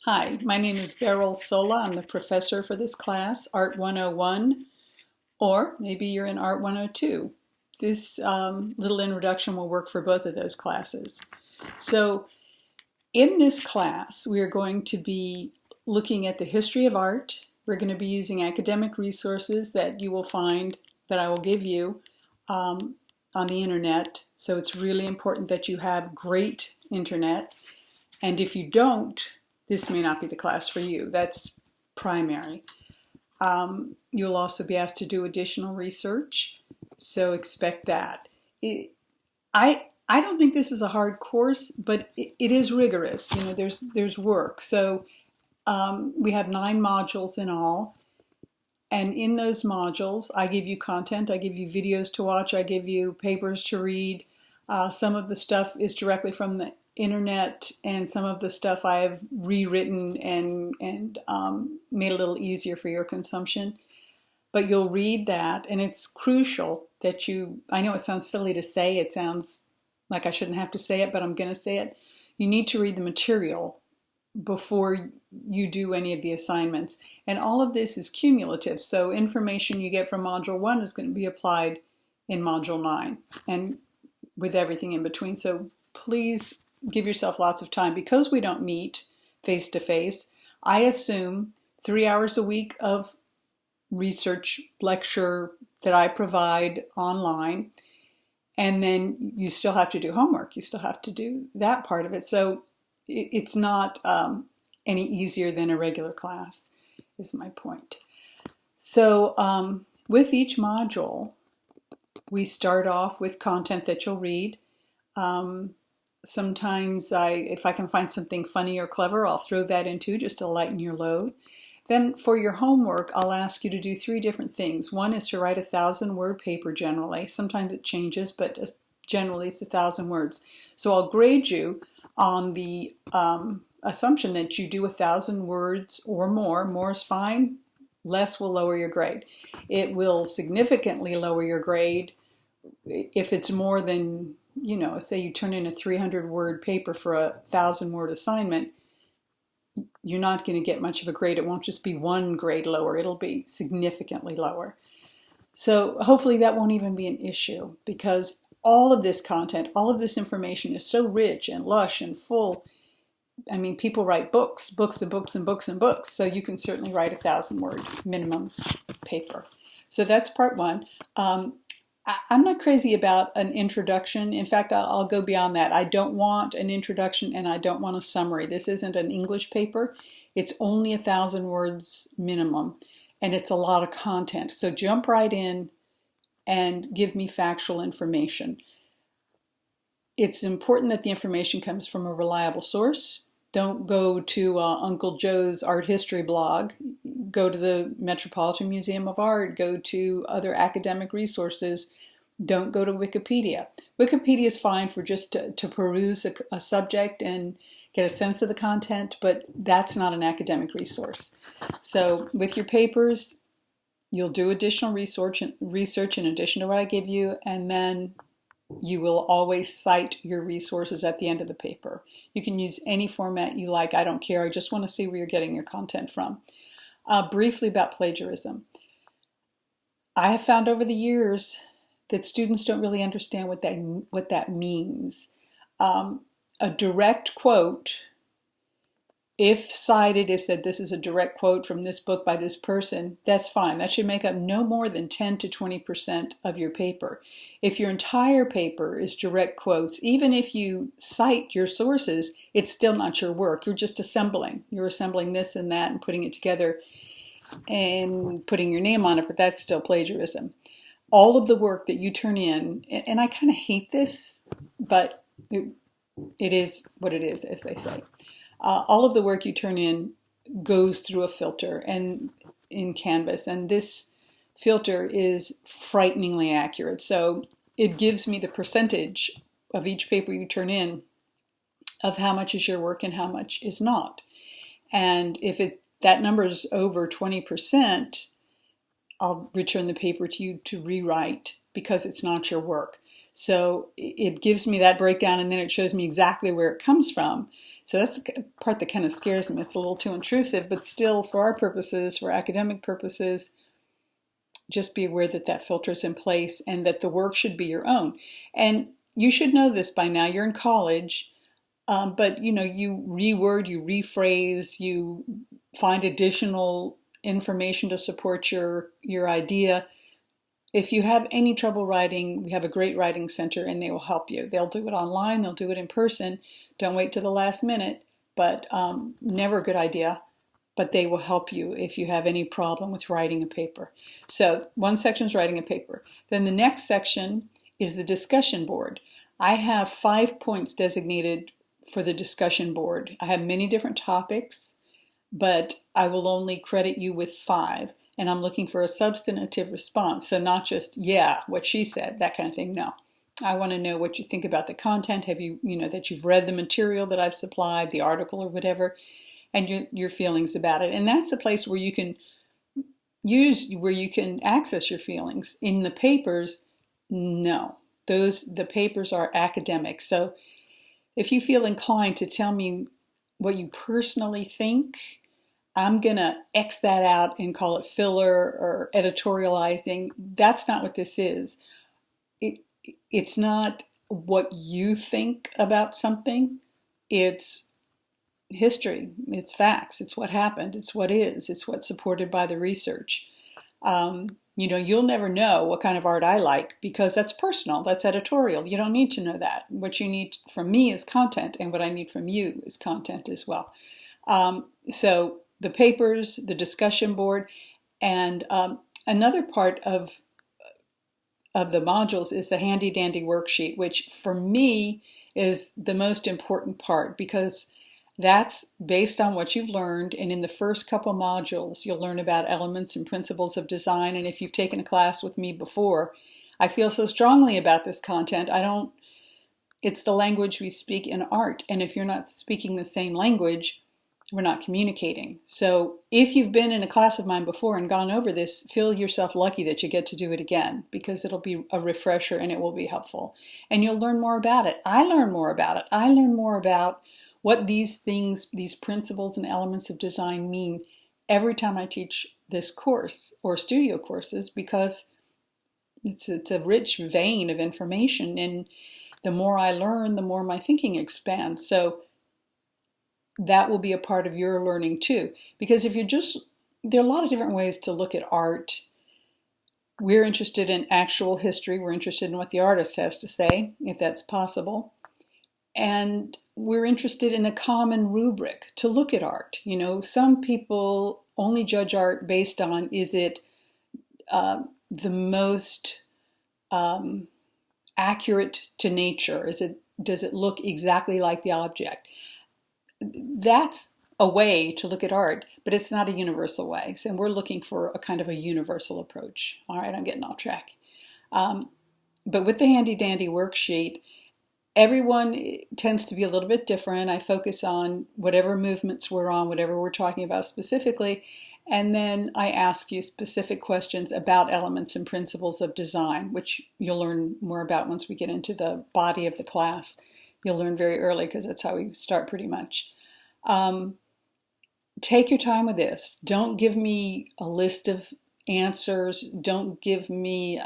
Hi, my name is Beryl Solla. I'm the professor for this class, Art 101, or maybe you're in Art 102. This little introduction will work for both of those classes. So in this class, we are going to be looking at the history of art. We're going to be using academic resources that you will find that I will give you on the internet. So it's really important that you have great internet. And if you don't, this may not be the class for you. That's primary. You'll also be asked to do additional research, so expect that. I don't think this is a hard course, but it is rigorous. You know, there's work. So we have 9 modules in all, and in those modules, I give you content, I give you videos to watch, I give you papers to read. Some of the stuff is directly from the internet, and some of the stuff I've rewritten and made a little easier for your consumption. But you'll read that, and it's crucial that I know it sounds silly to say, it sounds like I shouldn't have to say it, but I'm going to say it. You need to read the material before you do any of the assignments. And all of this is cumulative, so information you get from Module 1 is going to be applied in Module 9, and with everything in between. So please give yourself lots of time. Because we don't meet face-to-face, I assume 3 hours a week of research lecture that I provide online, and then you still have to do homework. You still have to do that part of it. So it's not any easier than a regular class, is my point. So with each module, we start off with content that you'll read. Sometimes if I can find something funny or clever, I'll throw that in too, just to lighten your load. Then for your homework, I'll ask you to do 3 different things. One is to write a 1,000-word paper generally. Sometimes it changes, but generally it's 1,000 words. So I'll grade you on the assumption that you do 1,000 words or more. More is fine. Less will lower your grade. It will significantly lower your grade if it's more than, say you turn in a 300-word paper for a 1,000-word assignment. You're not going to get much of a grade. It won't just be 1 grade lower. It'll be significantly lower. So hopefully that won't even be an issue, because all of this content, all of this information is so rich and lush and full. I mean, people write books and books and books and books. So you can certainly write a 1,000-word minimum paper. So that's part 1. I'm not crazy about an introduction. In fact, I'll go beyond that. I don't want an introduction, and I don't want a summary. This isn't an English paper. It's only 1,000 words minimum, and it's a lot of content. So jump right in and give me factual information. It's important that the information comes from a reliable source. Don't go to Uncle Joe's art history blog. Go to the Metropolitan Museum of Art. Go to other academic resources. Don't go to Wikipedia. Wikipedia is fine for just to peruse a subject and get a sense of the content, but that's not an academic resource. So with your papers, you'll do additional research in addition to what I give you, and then you will always cite your resources at the end of the paper. You can use any format you like. I don't care. I just want to see where you're getting your content from. Briefly about plagiarism. I have found over the years that students don't really understand what that means. A direct quote, if cited, if said this is a direct quote from this book by this person, that's fine. That should make up no more than 10 to 20% of your paper. If your entire paper is direct quotes, even if you cite your sources, it's still not your work. You're just assembling. You're assembling this and that and putting it together and putting your name on it, but that's still plagiarism. All of the work that you turn in, and I kind of hate this, but it is what it is, as they say. All of the work you turn in goes through a filter and in Canvas, and this filter is frighteningly accurate. So it gives me the percentage of each paper you turn in of how much is your work and how much is not. And if that number is over 20%, I'll return the paper to you to rewrite because it's not your work. So it gives me that breakdown, and then it shows me exactly where it comes from. So that's the part that kind of scares me. It's a little too intrusive, but still, for our purposes, for academic purposes, just be aware that that filter is in place and that the work should be your own. And you should know this by now. You're in college, but you reword, you rephrase, you find additional information to support your idea. If you have any trouble writing, we have a great writing center and they will help you. They'll do it online, they'll do it in person. Don't wait to the last minute, but never a good idea. But they will help you if you have any problem with writing a paper. So one section is writing a paper. Then the next section is the discussion board. I have 5 points designated for the discussion board. I have many different topics, but I will only credit you with 5. And I'm looking for a substantive response. So not just, yeah, what she said, that kind of thing. No. I want to know what you think about the content. Have you, that you've read the material that I've supplied, the article or whatever, and your feelings about it. And that's the place where you can access your feelings. In the papers, no. The papers are academic. So if you feel inclined to tell me what you personally think, I'm going to X that out and call it filler or editorializing. That's not what this is. It's not what you think about something. It's history. It's facts. It's what happened. It's what is. It's what's supported by the research. You'll never know what kind of art I like because that's personal. That's editorial. You don't need to know that. What you need from me is content, and what I need from you is content as well. So the papers, the discussion board, and another part of the modules is the handy dandy worksheet, which for me is the most important part because that's based on what you've learned. And in the first couple modules, you'll learn about elements and principles of design. And if you've taken a class with me before, I feel so strongly about this content. It's the language we speak in art. And if you're not speaking the same language, we're not communicating. So if you've been in a class of mine before and gone over this, feel yourself lucky that you get to do it again because it'll be a refresher and it will be helpful. And you'll learn more about it. I learn more about it. I learn more about what these things, these principles and elements of design mean every time I teach this course or studio courses because it's a rich vein of information. And the more I learn, the more my thinking expands. So that will be a part of your learning too. Because there are a lot of different ways to look at art. We're interested in actual history. We're interested in what the artist has to say, if that's possible. And we're interested in a common rubric to look at art. Some people only judge art based on, is it the most accurate to nature? Does it look exactly like the object? That's a way to look at art, but it's not a universal way. So we're looking for a kind of a universal approach. All right, I'm getting off track. But with the handy dandy worksheet, everyone tends to be a little bit different. I focus on whatever movements we're on, whatever we're talking about specifically, and then I ask you specific questions about elements and principles of design, which you'll learn more about once we get into the body of the class. You'll learn very early because that's how we start pretty much. Take your time with this. Don't give me a list of answers. Don't give me,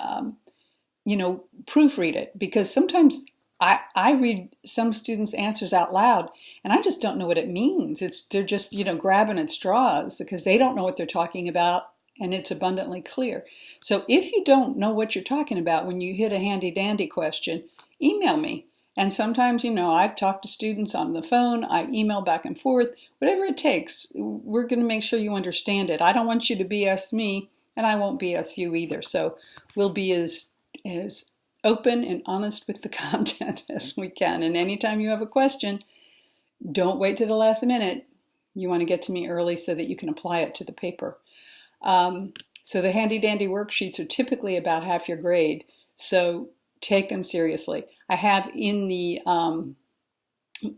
proofread it because sometimes I read some students' answers out loud and I just don't know what it means. They're just, grabbing at straws because they don't know what they're talking about and it's abundantly clear. So if you don't know what you're talking about when you hit a handy dandy question, email me. And sometimes, I've talked to students on the phone, I email back and forth, whatever it takes. We're going to make sure you understand it. I don't want you to BS me and I won't BS you either. So we'll be as open and honest with the content as we can. And anytime you have a question, don't wait to the last minute. You want to get to me early so that you can apply it to the paper. So the handy dandy worksheets are typically about half your grade. So take them seriously. I have in the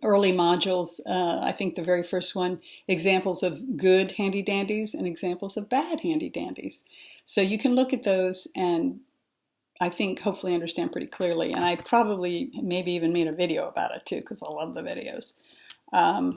early modules, I think the very first one, examples of good handy dandies and examples of bad handy dandies. So you can look at those and I think hopefully understand pretty clearly. And I probably maybe even made a video about it too because I love the videos.